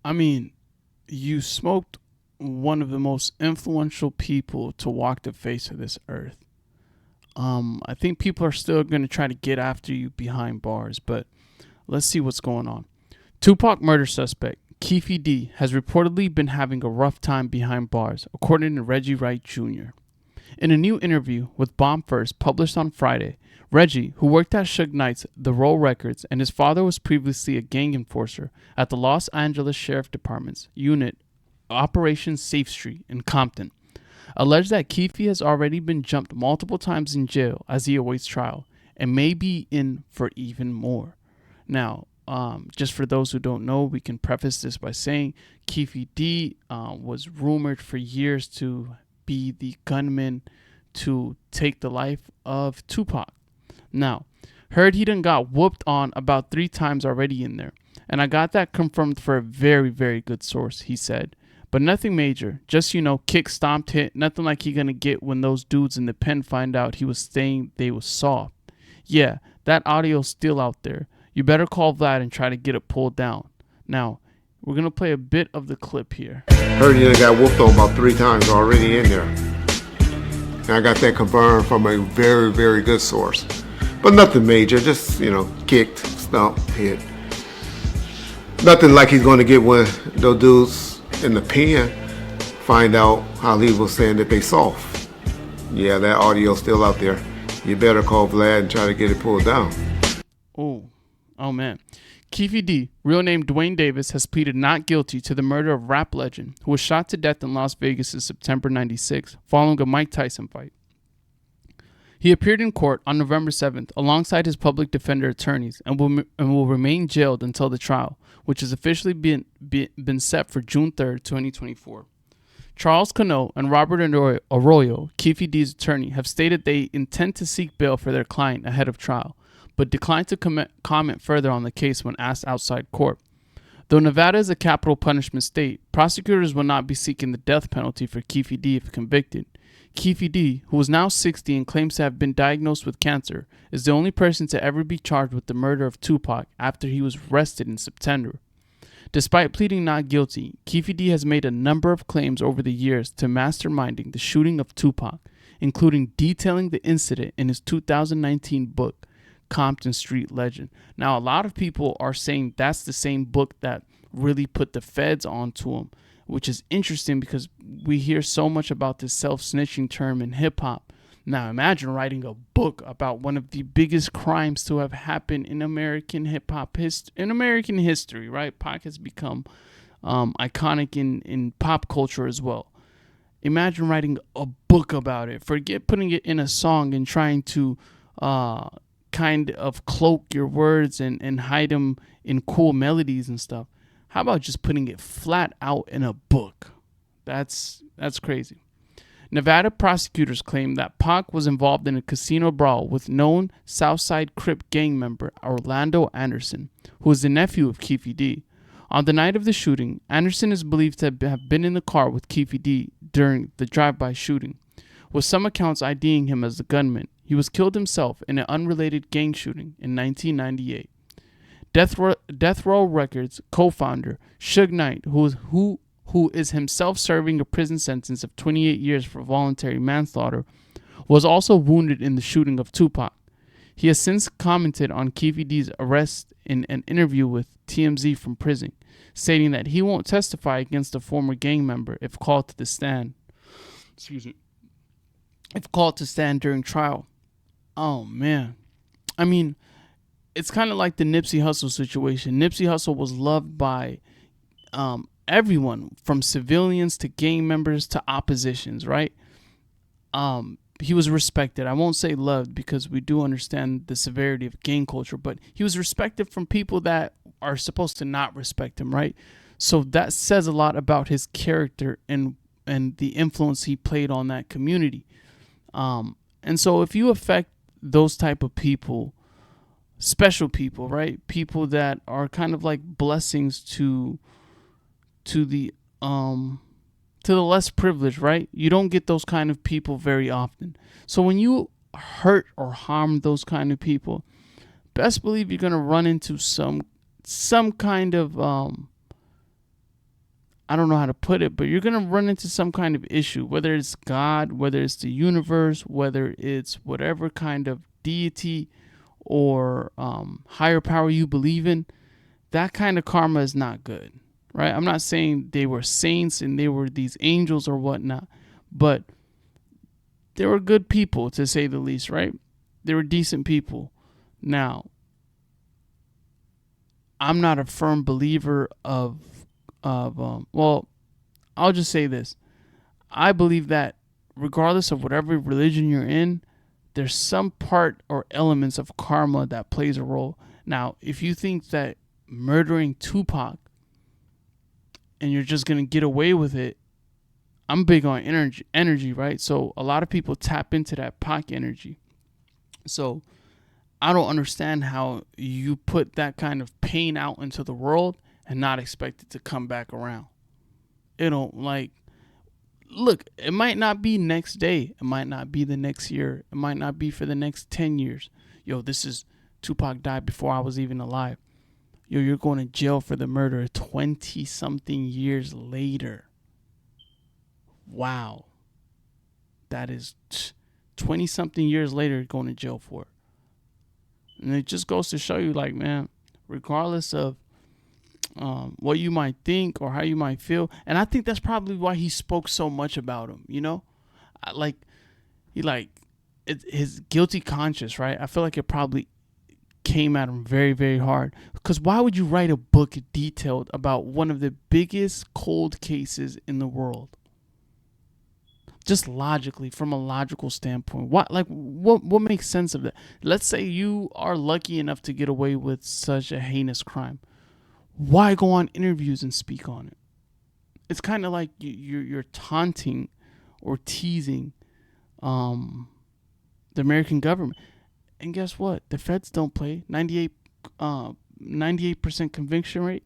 I mean, you smoked one of the most influential people to walk the face of this earth. I think people are still going to try to get after you behind bars, but let's see what's going on. Tupac murder suspect Keefe D has reportedly been having a rough time behind bars, according to Reggie Wright Jr. In a new interview with Bomb First published on Friday, Reggie, who worked at Suge Knight's The Roll Records and his father was previously a gang enforcer at the Los Angeles Sheriff Department's unit Operation Safe Street in Compton, alleged that Keefe has already been jumped multiple times in jail as he awaits trial and may be in for even more. Now, just for those who don't know, we can preface this by saying Keefe D was rumored for years to be the gunman to take the life of Tupac. Now, heard he done got whooped on about 3 times already in there, and I got that confirmed for a very, very good source, he said. But nothing major, just, kick, stomped, hit, nothing like he gonna get when those dudes in the pen find out he was saying they was soft. Yeah, that audio's still out there. You better call Vlad and try to get it pulled down. Now, we're gonna play a bit of the clip here. Heard you got whooped on about 3 times already in there. And I got that confirmed from a very, very good source. But nothing major, just, kicked, stomped, hit. Nothing like he's going to get when those dudes in the pen find out how he was saying that they soft. Yeah, that audio's still out there. You better call Vlad and try to get it pulled down. Oh man. Keefe D, real name Dwayne Davis, has pleaded not guilty to the murder of rap legend who was shot to death in Las Vegas in September 96 following a Mike Tyson fight. He appeared in court on November 7th alongside his public defender attorneys and will remain jailed until the trial, which has officially been set for June 3rd, 2024. Charles Cano and Robert Arroyo, Keefe D's attorney, have stated they intend to seek bail for their client ahead of trial, but declined to comment further on the case when asked outside court. Though Nevada is a capital punishment state, prosecutors will not be seeking the death penalty for Keefe D if convicted. Keefe D, who is now 60 and claims to have been diagnosed with cancer, is the only person to ever be charged with the murder of Tupac after he was arrested in September. Despite pleading not guilty, Keefe D has made a number of claims over the years to masterminding the shooting of Tupac, including detailing the incident in his 2019 book, Compton Street Legend. Now, a lot of people are saying that's the same book that really put the feds onto him, which is interesting because we hear so much about this self-snitching term in hip-hop. Now, imagine writing a book about one of the biggest crimes to have happened in American hip-hop in American history, right? Pac has become iconic in pop culture as well. Imagine writing a book about it. Forget putting it in a song and trying to kind of cloak your words and hide them in cool melodies and stuff. How about just putting it flat out in a book? That's crazy. Nevada prosecutors claim that Pac was involved in a casino brawl with known Southside Crip gang member Orlando Anderson, who is the nephew of Keefe D. On the night of the shooting, Anderson is believed to have been in the car with Keefe D during the drive-by shooting, with some accounts IDing him as the gunman. He was killed himself in an unrelated gang shooting in 1998. Death Row Records co-founder Suge Knight, who is himself serving a prison sentence of 28 years for voluntary manslaughter, was also wounded in the shooting of Tupac. He has since commented on Keefe D's arrest in an interview with TMZ from prison, stating that he won't testify against a former gang member if called to the stand. If called to stand during trial. Oh man, I mean, it's kind of like the Nipsey Hussle situation. Nipsey Hussle was loved by everyone, from civilians to gang members to oppositions, right? He was respected. I won't say loved because we do understand the severity of gang culture, but he was respected from people that are supposed to not respect him, right? So that says a lot about his character and the influence he played on that community. And so if you affect those type of people, special people, right? People that are kind of like blessings to the less privileged, right? You don't get those kind of people very often. So when you hurt or harm those kind of people, best believe you're gonna run into some kind of I don't know how to put it, but you're going to run into some kind of issue, whether it's God, whether it's the universe, whether it's whatever kind of deity or higher power you believe in. That kind of karma is not good, right? I'm not saying they were saints and they were these angels or whatnot, but they were good people, to say the least, right? They were decent people. Now, I'm not a firm believer well, I'll just say this. I believe that regardless of whatever religion you're in, there's some part or elements of karma that plays a role. Now, if you think that murdering Tupac and you're just going to get away with it, I'm big on energy, right? So a lot of people tap into that Pac energy. So I don't understand how you put that kind of pain out into the world and not expect it to come back around. It don't, like, look, it might not be next day. It might not be the next year. It might not be for the next 10 years. Yo, this is Tupac died before I was even alive. Yo, you're going to jail for the murder 20 something years later. Wow. That is 20 something years later going to jail for it. And it just goes to show you, like, man, regardless of what you might think or how you might feel, and I think that's probably why he spoke so much about him. You know, his guilty conscience, right? I feel like it probably came at him very, very hard. Because why would you write a book detailed about one of the biggest cold cases in the world? Just logically, from a logical standpoint, what makes sense of that? Let's say you are lucky enough to get away with such a heinous crime. Why go on interviews and speak on it? It's kind of like you're taunting or teasing the American government. And guess what? The feds don't play. 98% conviction rate.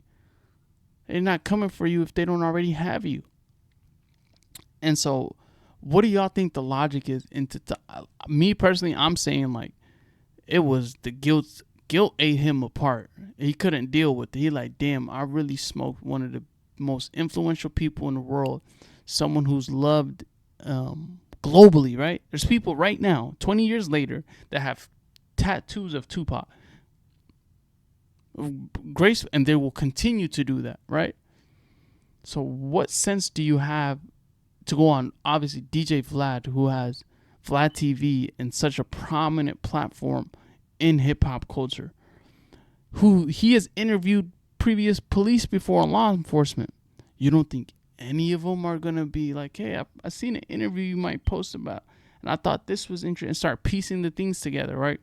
They're not coming for you if they don't already have you. And so, what do y'all think the logic is? Me personally, I'm saying, like, it was the guilt. Guilt ate him apart. He couldn't deal with it. He like, damn, I really smoked one of the most influential people in the world. Someone who's loved globally, right? There's people right now, 20 years later, that have tattoos of Tupac. Grace, and they will continue to do that, right? So what sense do you have to go on, obviously, DJ Vlad, who has Vlad TV and such a prominent platform in hip-hop culture, who he has interviewed previous police before law enforcement. You don't think any of them are going to be like, hey, I seen an interview you might post about, and I thought this was interesting, and start piecing the things together, right?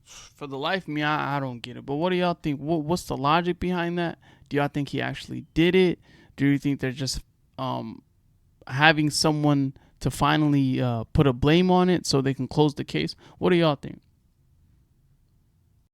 For the life of me, I don't get it. But what do y'all think? What's the logic behind that? Do y'all think he actually did it? Do you think they're just having someone to finally put a blame on it so they can close the case? What do y'all think?